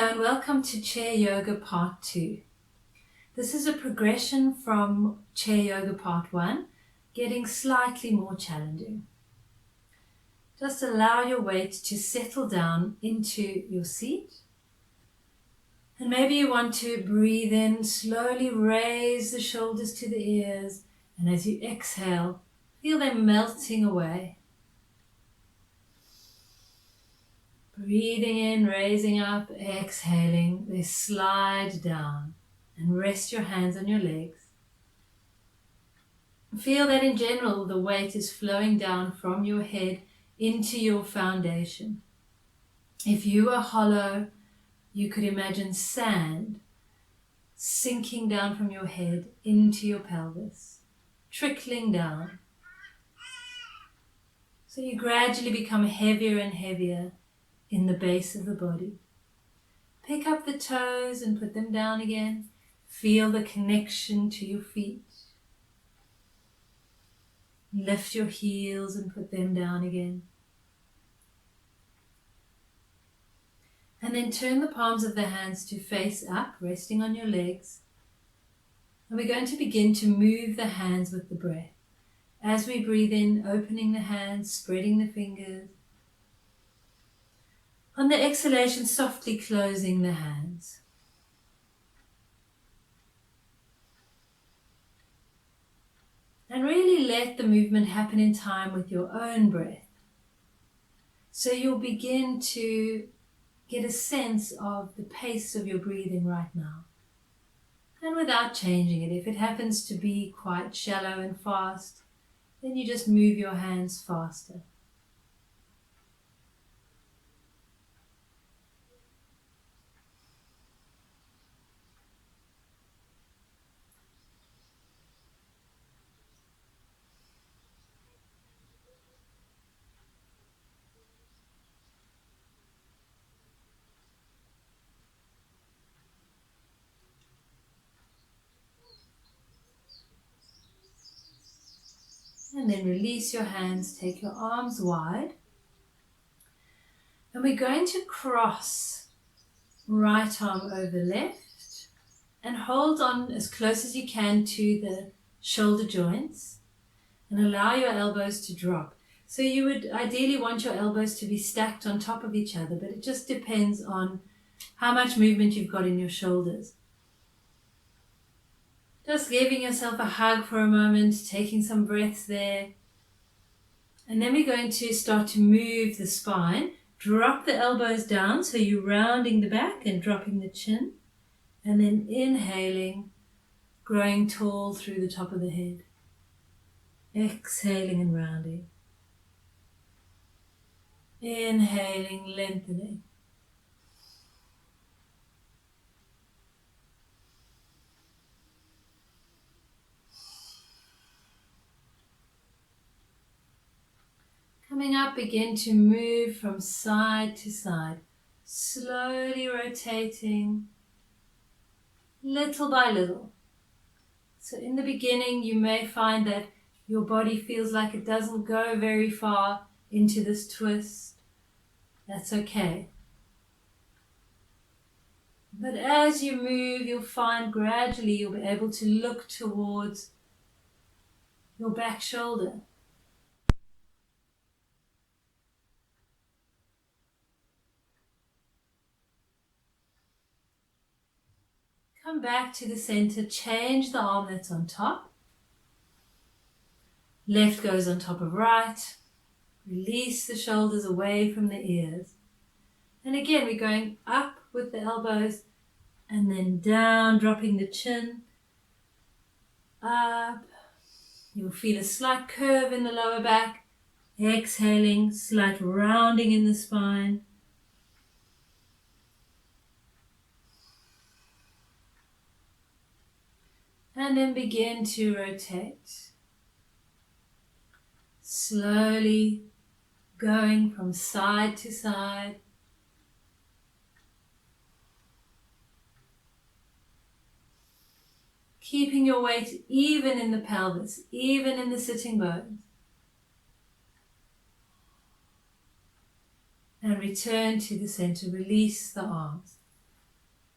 Hello and welcome to Chair Yoga Part 2. This is a progression from Chair Yoga Part 1, getting slightly more challenging. Just allow your weight to settle down into your seat. And maybe you want to breathe in, slowly raise the shoulders to the ears, and as you exhale, feel them melting away. Breathing in, raising up, exhaling, they slide down, and rest your hands on your legs. Feel that in general the weight is flowing down from your head into your foundation. If you are hollow, you could imagine sand sinking down from your head into your pelvis, trickling down. So you gradually become heavier and heavier in the base of the body. Pick up the toes and put them down again. Feel the connection to your feet. Lift your heels and put them down again. And then turn the palms of the hands to face up, resting on your legs. And we're going to begin to move the hands with the breath. As we breathe in, opening the hands, spreading the fingers. On the exhalation, softly closing the hands. And really let the movement happen in time with your own breath. So you'll begin to get a sense of the pace of your breathing right now. And without changing it, if it happens to be quite shallow and fast, then you just move your hands faster. And then release your hands, take your arms wide. And we're going to cross right arm over left and hold on as close as you can to the shoulder joints and allow your elbows to drop. So you would ideally want your elbows to be stacked on top of each other, but it just depends on how much movement you've got in your shoulders. Just giving yourself a hug for a moment, taking some breaths there. And then we're going to start to move the spine. Drop the elbows down, so you're rounding the back and dropping the chin. And then inhaling, growing tall through the top of the head. Exhaling and rounding. Inhaling, lengthening. Coming up, begin to move from side to side, slowly rotating, little by little. So in the beginning, you may find that your body feels like it doesn't go very far into this twist. That's okay. But as you move, you'll find gradually you'll be able to look towards your back shoulder. Come back to the center, change the arm that's on top. Left goes on top of right. Release the shoulders away from the ears. And again, we're going up with the elbows and then down, dropping the chin. Up. You'll feel a slight curve in the lower back. Exhaling, slight rounding in the spine. And then begin to rotate. Slowly going from side to side. Keeping your weight even in the pelvis, even in the sitting bones. And return to the center. Release the arms.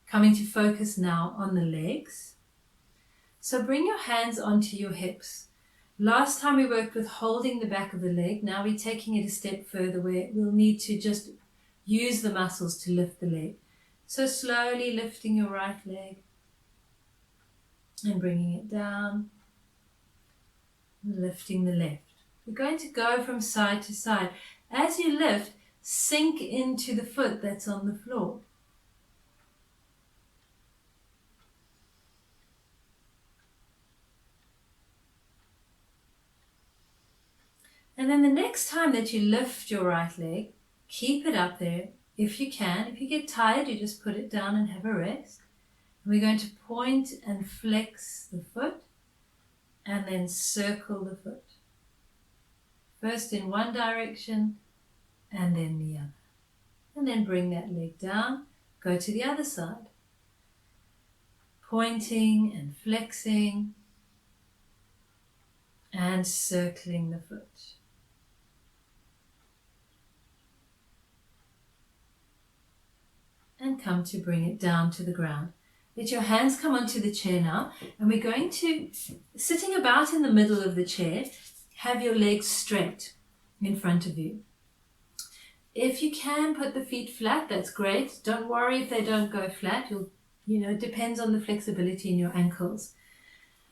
Coming to focus now on the legs. So bring your hands onto your hips. Last time we worked with holding the back of the leg. Now we're taking it a step further where we'll need to just use the muscles to lift the leg. So slowly lifting your right leg and bringing it down, lifting the left. We're going to go from side to side. As you lift, sink into the foot that's on the floor. And then the next time that you lift your right leg, keep it up there if you can. If you get tired, you just put it down and have a rest. And we're going to point and flex the foot and then circle the foot. First in one direction and then the other. And then bring that leg down, go to the other side. Pointing and flexing and circling the foot. And come to bring it down to the ground. Let your hands come onto the chair now, and we're going to, sitting about in the middle of the chair, have your legs straight in front of you. If you can put the feet flat, that's great. Don't worry if they don't go flat. It depends on the flexibility in your ankles.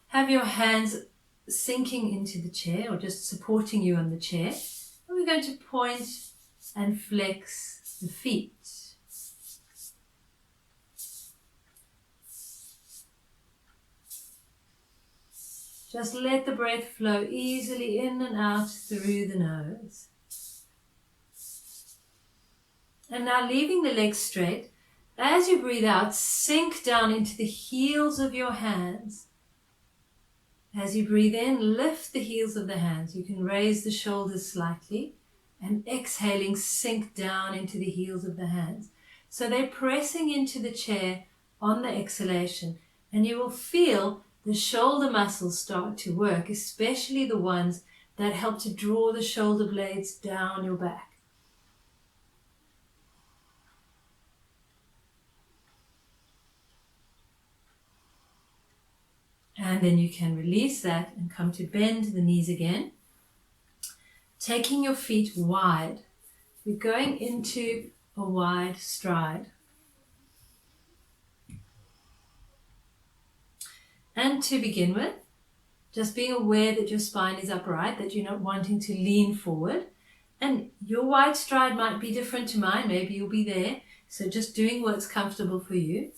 Have your hands sinking into the chair or just supporting you on the chair. And we're going to point and flex the feet. Just let the breath flow easily in and out through the nose. And now leaving the legs straight, as you breathe out, sink down into the heels of your hands. As you breathe in, lift the heels of the hands. You can raise the shoulders slightly, and exhaling, sink down into the heels of the hands. So they're pressing into the chair on the exhalation, and you will feel the shoulder muscles start to work, especially the ones that help to draw the shoulder blades down your back. And then you can release that and come to bend the knees again. Taking your feet wide. We're going into a wide stride. And to begin with, just being aware that your spine is upright, that you're not wanting to lean forward. And your wide stride might be different to mine. Maybe you'll be there. So just doing what's comfortable for you.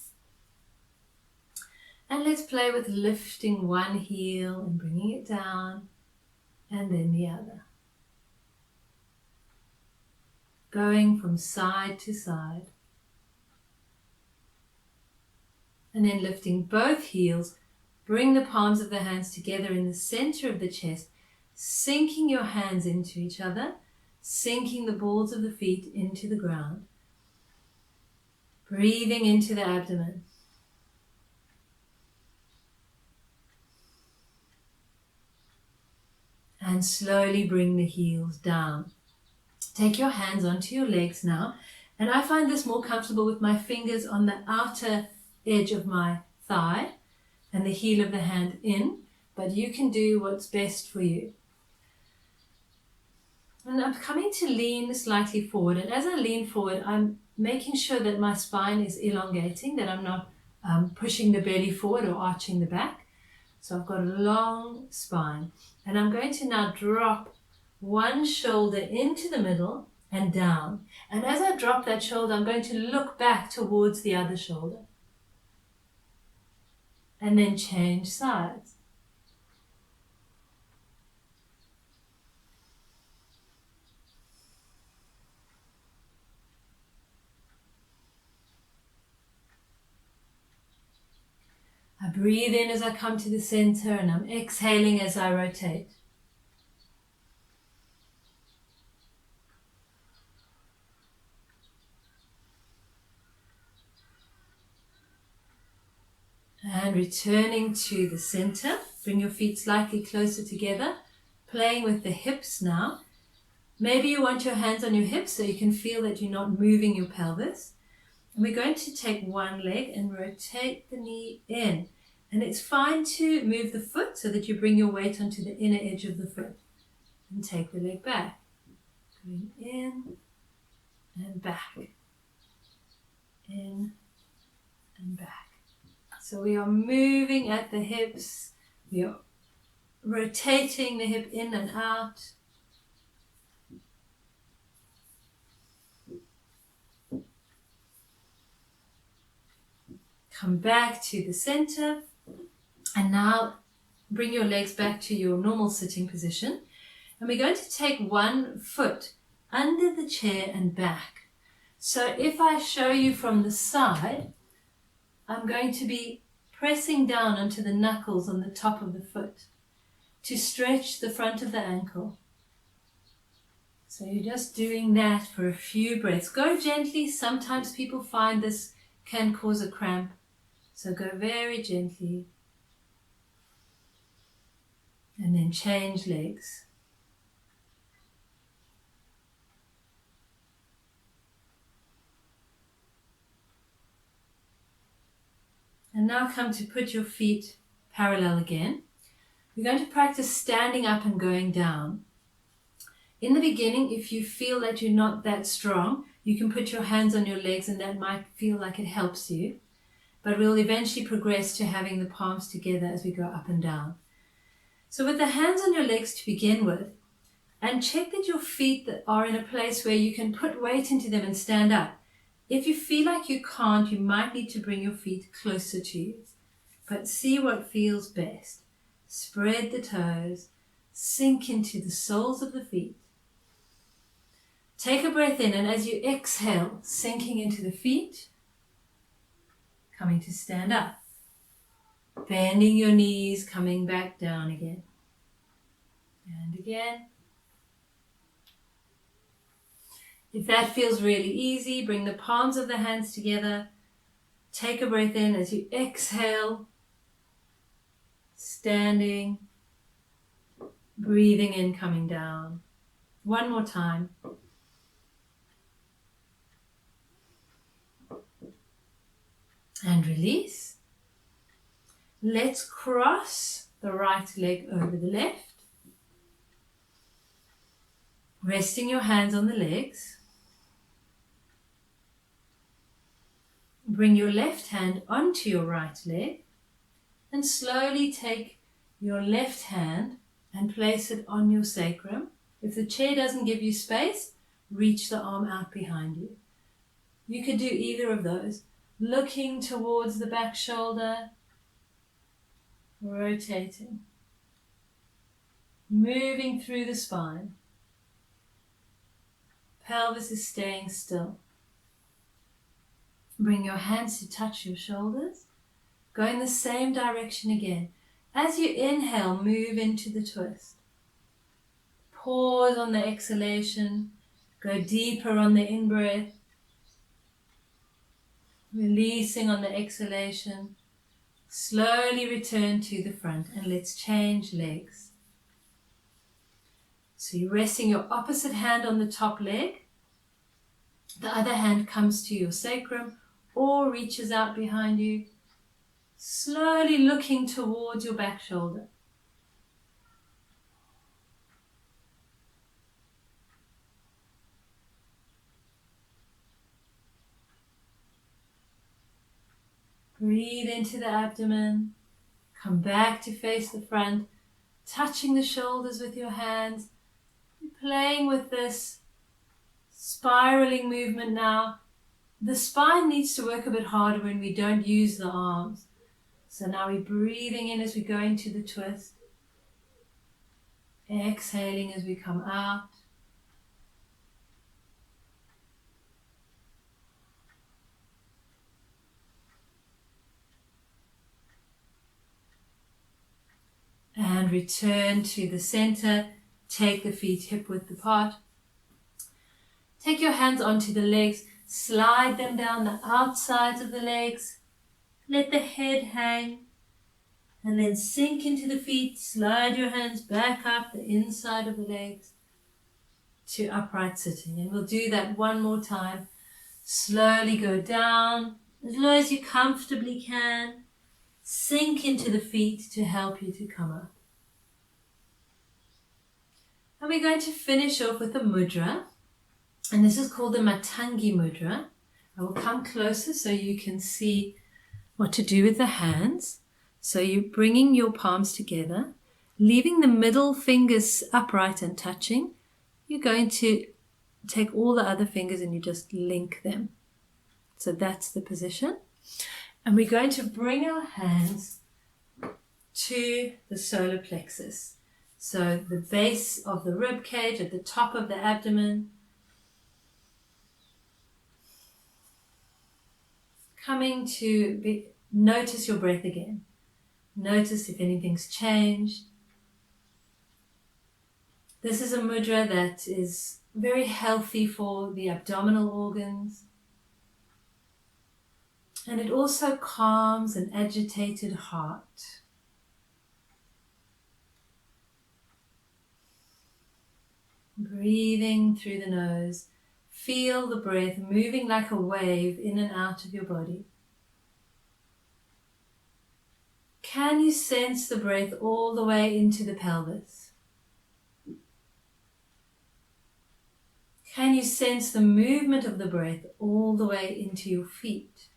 And let's play with lifting one heel and bringing it down, and then the other. Going from side to side. And then lifting both heels, bring the palms of the hands together in the center of the chest, sinking your hands into each other, sinking the balls of the feet into the ground. Breathing into the abdomen. And slowly bring the heels down. Take your hands onto your legs now. And I find this more comfortable with my fingers on the outer edge of my thigh and the heel of the hand in. But you can do what's best for you. And I'm coming to lean slightly forward. And as I lean forward, I'm making sure that my spine is elongating, that I'm not pushing the belly forward or arching the back. So I've got a long spine. And I'm going to now drop one shoulder into the middle and down. And as I drop that shoulder, I'm going to look back towards the other shoulder. And then change sides. I breathe in as I come to the center, and I'm exhaling as I rotate. And returning to the center, bring your feet slightly closer together, playing with the hips now. Maybe you want your hands on your hips so you can feel that you're not moving your pelvis. And we're going to take one leg and rotate the knee in. And it's fine to move the foot so that you bring your weight onto the inner edge of the foot. And take the leg back. Going in and back. In and back. So we are moving at the hips. We are rotating the hip in and out. Come back to the center. And now bring your legs back to your normal sitting position. And we're going to take one foot under the chair and back. So if I show you from the side, I'm going to be pressing down onto the knuckles on the top of the foot to stretch the front of the ankle. So you're just doing that for a few breaths. Go gently. Sometimes people find this can cause a cramp. So go very gently. And then change legs. And now come to put your feet parallel again. We're going to practice standing up and going down. In the beginning, if you feel that you're not that strong, you can put your hands on your legs and that might feel like it helps you. But we'll eventually progress to having the palms together as we go up and down. So with the hands on your legs to begin with, and check that your feet are in a place where you can put weight into them and stand up. If you feel like you can't, you might need to bring your feet closer to you. But see what feels best. Spread the toes. Sink into the soles of the feet. Take a breath in, and as you exhale, sinking into the feet, coming to stand up. Bending your knees, coming back down again. And again. If that feels really easy, bring the palms of the hands together. Take a breath in as you exhale. Standing. Breathing in, coming down. One more time. And release. Let's cross the right leg over the left. Resting your hands on the legs. Bring your left hand onto your right leg and slowly take your left hand and place it on your sacrum. If the chair doesn't give you space, reach the arm out behind you. You could do either of those. Looking towards the back shoulder, rotating, moving through the spine. Pelvis is staying still. Bring your hands to touch your shoulders. Go in the same direction again. As you inhale, move into the twist. Pause on the exhalation. Go deeper on the in-breath. Releasing on the exhalation. Slowly return to the front and let's change legs. So you're resting your opposite hand on the top leg. The other hand comes to your sacrum or reaches out behind you. Slowly looking towards your back shoulder. Breathe into the abdomen. Come back to face the front, touching the shoulders with your hands. You're playing with this spiraling movement now. The spine needs to work a bit harder when we don't use the arms. So now we're breathing in as we go into the twist. Exhaling as we come out. And return to the center. Take the feet hip width apart. Take your hands onto the legs. Slide them down the outsides of the legs. Let the head hang. And then sink into the feet. Slide your hands back up the inside of the legs to upright sitting. And we'll do that one more time. Slowly go down as low as you comfortably can. Sink into the feet to help you to come up. And we're going to finish off with a mudra. And this is called the Matangi Mudra. I will come closer so you can see what to do with the hands. So you're bringing your palms together, leaving the middle fingers upright and touching. You're going to take all the other fingers and you just link them. So that's the position. And we're going to bring our hands to the solar plexus. So the base of the rib cage at the top of the abdomen. Coming to notice your breath again. Notice if anything's changed. This is a mudra that is very healthy for the abdominal organs. And it also calms an agitated heart. Breathing through the nose. Feel the breath moving like a wave in and out of your body. Can you sense the breath all the way into the pelvis? Can you sense the movement of the breath all the way into your feet?